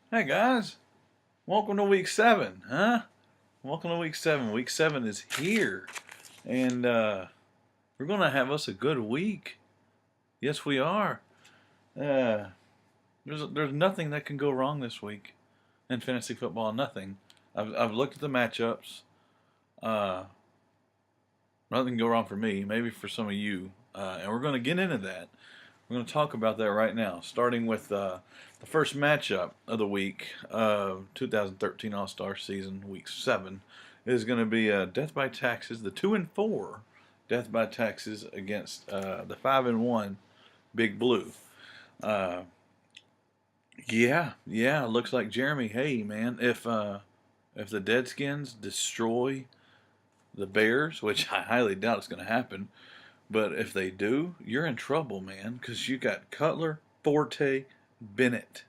Hey guys, welcome to week 7, huh? Welcome to week 7. Week 7 is here, and we're going to have us a good week. Yes, we are. Uh, there's nothing that can go wrong this week in fantasy football. Nothing. I've looked at the matchups. Uh, Nothing can go wrong for me. Maybe for some of you, and we're going to get into that. We're going to talk about that right now, starting with the first matchup of the week, 2013 All Star Season, Week 7, is going to be Death by Taxes, the 2-4 Death by Taxes against the 5-1 Big Blue. Uh, yeah, looks like Jeremy. Hey, man, if the Deadskins destroy the Bears, which I highly doubt it's going to happen, but if they do, you're in trouble, man, because you got Cutler, Forte, Bennett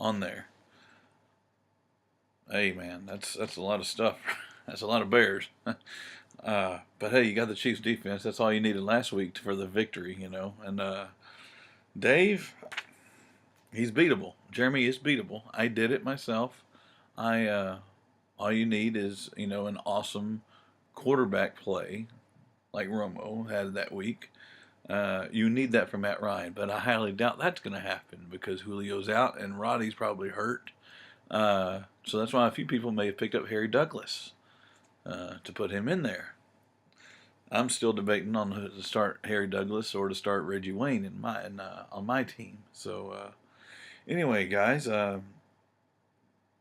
on there. Hey, man, that's a lot of stuff. That's a lot of Bears. But hey, you got the Chiefs defense. That's all you needed last week for the victory, you know. And Dave, he's beatable. Jeremy is beatable. I did it myself. I All you need is an awesome quarterback play like Romo had that week. You need that from Matt Ryan, but I highly doubt that's going to happen because Julio's out and Roddy's probably hurt. So that's why a few people may have picked up Harry Douglas to put him in there. I'm still debating on who to start Harry Douglas or to start Reggie Wayne on my team. So anyway, guys,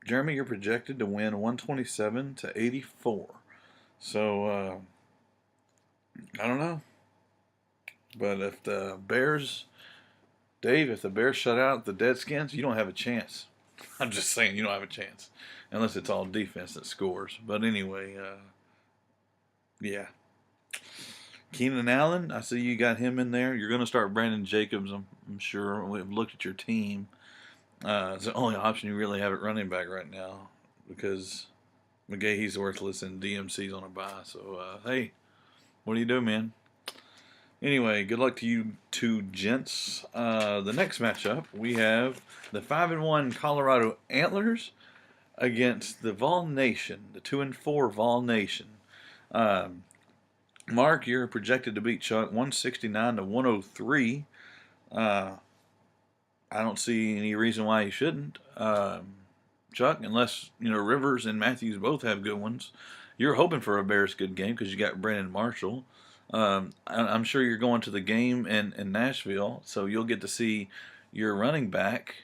Jeremy, you're projected to win 127-84. So I don't know, but if the Bears, Dave, if the Bears shut out the Deadskins, you don't have a chance. I'm just saying you don't have a chance unless it's all defense that scores. But anyway, yeah. Keenan Allen, I see you got him in there. You're going to start Brandon Jacobs, I'm sure. We've looked at your team. It's the only option you really have at running back right now because McGahee's worthless and DMC's on a bye. So, hey, what do you do, man? Anyway, good luck to you two gents. The next matchup, we have the 5-1 Colorado Antlers against the Vol Nation, the 2-4 Vol Nation. Um, Mark, you're projected to beat Chuck 169-103. Uh, I don't see any reason why you shouldn't. Chuck, unless Rivers and Matthews both have good ones. You're hoping for a Bears good game because you got Brandon Marshall. I'm sure you're going to the game in Nashville, so you'll get to see your running back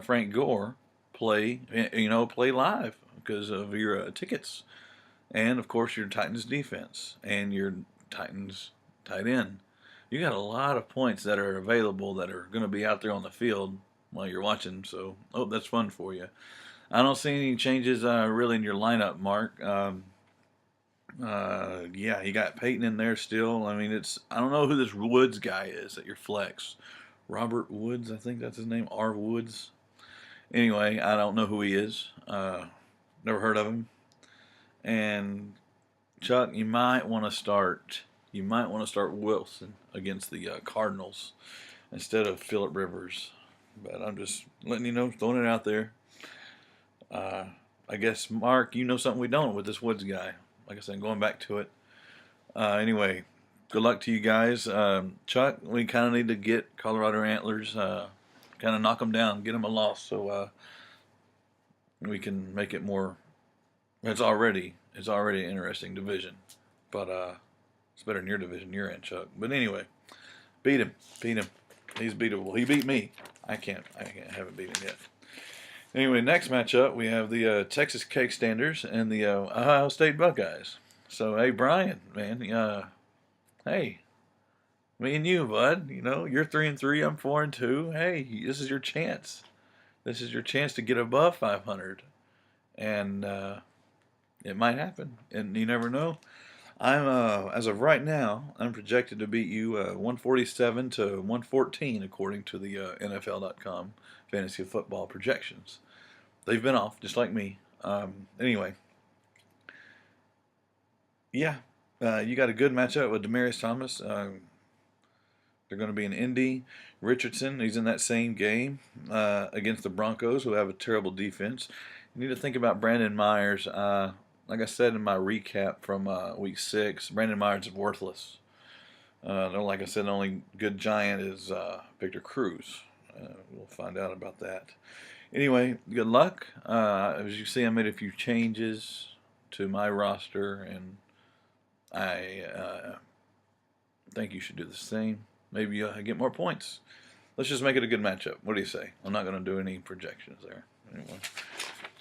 Frank Gore play live because of your tickets, and of course your Titans defense and your Titans tight end. You got a lot of points that are available that are going to be out there on the field while you're watching. So, hope that's fun for you. I don't see any changes really in your lineup, Mark. Yeah, you got Peyton in there still. I mean, I don't know who this Woods guy is at your flex. Robert Woods, I think that's his name. R. Woods. Anyway, I don't know who he is. Never heard of him. And Chuck, you might want to start. You might want to start Wilson against the Cardinals instead of Philip Rivers. But I'm just letting you know, throwing it out there. I guess Mark, you know something we don't with this Woods guy. Like I said, going back to it. Anyway, good luck to you guys. Chuck, we kind of need to get Colorado Antlers, kind of knock them down, get them a loss, so we can make it more. It's already an interesting division, but it's better than your division you're in, Chuck. But anyway, beat him. He's beatable. He beat me. I haven't beat him yet. Anyway, next matchup we have the Texas Cake Standers and the Ohio State Buckeyes. So hey, Brian, man, hey, me and you, bud. You're 3-3. I'm 4-2. Hey, this is your chance. This is your chance to get above 500, and it might happen. And you never know. I'm as of right now, I'm projected to beat you 147-114 according to the NFL.com fantasy football projections. They've been off just like me. Anyway, yeah, you got a good matchup with Demaryius Thomas. They're going to be in Indy. Richardson, he's in that same game against the Broncos, who have a terrible defense. You need to think about Brandon Myers. Like I said in my recap from week 6, Brandon Myers is worthless. Like I said, the only good Giant is Victor Cruz. We'll find out about that. Anyway, good luck. As you see, I made a few changes to my roster, and I think you should do the same. Maybe you'll get more points. Let's just make it a good matchup. What do you say? I'm not going to do any projections there. Anyway,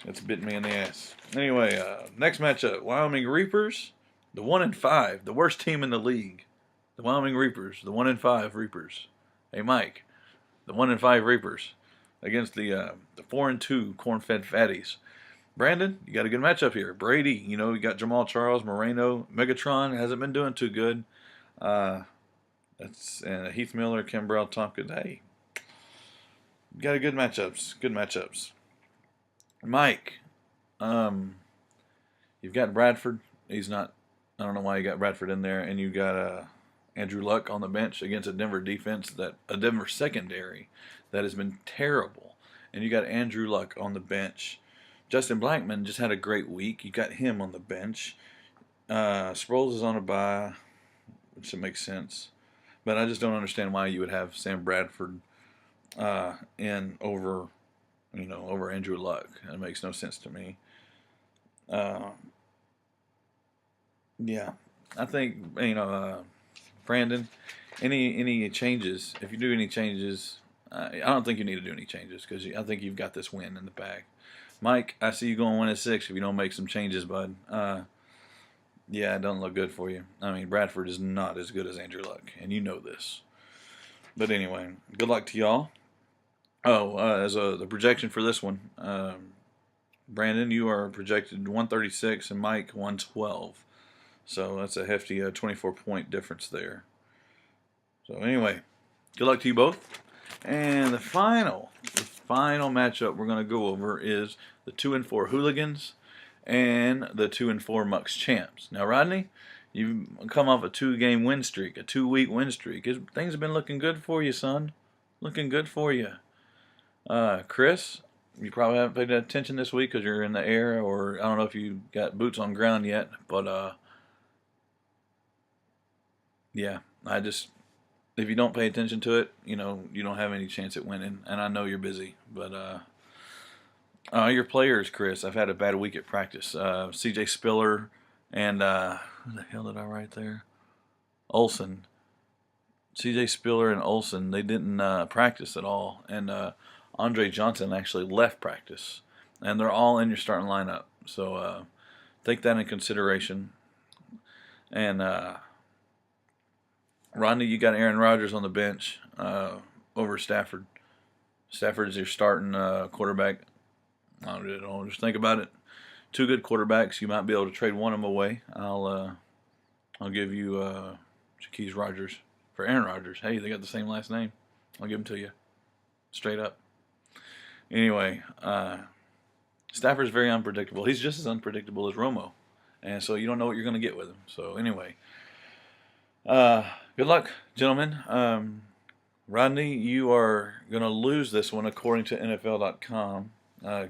it's bitten me in the ass. Anyway, next matchup, Wyoming Reapers, the 1-5, the worst team in the league. The Wyoming Reapers, the 1-5 Reapers. Hey, Mike, the 1-5 Reapers against the 4-2 Corn-Fed Fatties. Brandon, you got a good matchup here. Brady, you got Jamal Charles, Moreno, Megatron hasn't been doing too good. And Heath Miller, Kimbrell, Tompkins. Hey, you got a good matchups. Good matchups. Mike, you've got Bradford. He's not. I don't know why you got Bradford in there, and you got Andrew Luck on the bench against a Denver defense a Denver secondary that has been terrible, and you got Andrew Luck on the bench. Justin Blackman just had a great week. You got him on the bench. Sproles is on a bye, which makes sense. But I just don't understand why you would have Sam Bradford in over Andrew Luck. It makes no sense to me. Yeah, I think Brandon, any changes? If you do any changes, I don't think you need to do any changes because I think you've got this win in the bag. Mike, I see you going 1-6 if you don't make some changes, bud. Yeah, it doesn't look good for you. I mean, Bradford is not as good as Andrew Luck, and you know this. But anyway, good luck to y'all. Oh, the projection for this one, Brandon, you are projected 136 and Mike 112. So that's a hefty 24-point difference there. So anyway, good luck to you both. And the final matchup we're going to go over is the 2-4 Hooligans and the 2-4 Mucks Champs. Now, Rodney, you've come off a 2-game win streak, a 2-week win streak. Things have been looking good for you, son. Looking good for you. Chris, you probably haven't paid attention this week because you're in the air, or I don't know if you got boots on ground yet, but yeah, if you don't pay attention to it, you don't have any chance at winning, and I know you're busy, but your players, Chris, I've had a bad week at practice. CJ Spiller and who the hell did I write there? Olsen. CJ Spiller and Olsen, they didn't practice at all, and Andre Johnson actually left practice, and they're all in your starting lineup. So take that in consideration. And Rodney, you got Aaron Rodgers on the bench over Stafford. Stafford's your starting quarterback. I don't know, just think about it. 2 good quarterbacks. You might be able to trade one of them away. I'll give you Jaquez Rodgers for Aaron Rodgers. Hey, they got the same last name. I'll give them to you. Straight up. Anyway, Stafford's very unpredictable. He's just as unpredictable as Romo. And so you don't know what you're going to get with him. So anyway, good luck, gentlemen. Rodney, you are going to lose this one according to NFL.com.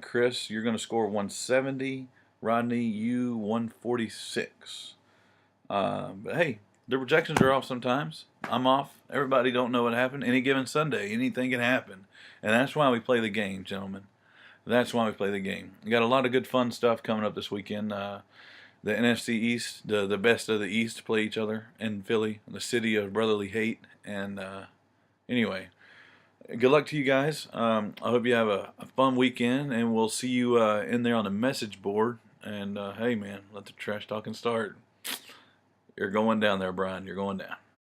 Chris, you're going to score 170. Rodney, you 146. But hey, the projections are off sometimes. I'm off. Everybody don't know what happened. Any given Sunday, anything can happen. And that's why we play the game, gentlemen. That's why we play the game. We got a lot of good fun stuff coming up this weekend. The NFC East, the best of the East play each other in Philly, the city of brotherly hate. And anyway, good luck to you guys. I hope you have a fun weekend, and we'll see you in there on the message board. And hey, man, let the trash talking start. You're going down there, Brian. You're going down.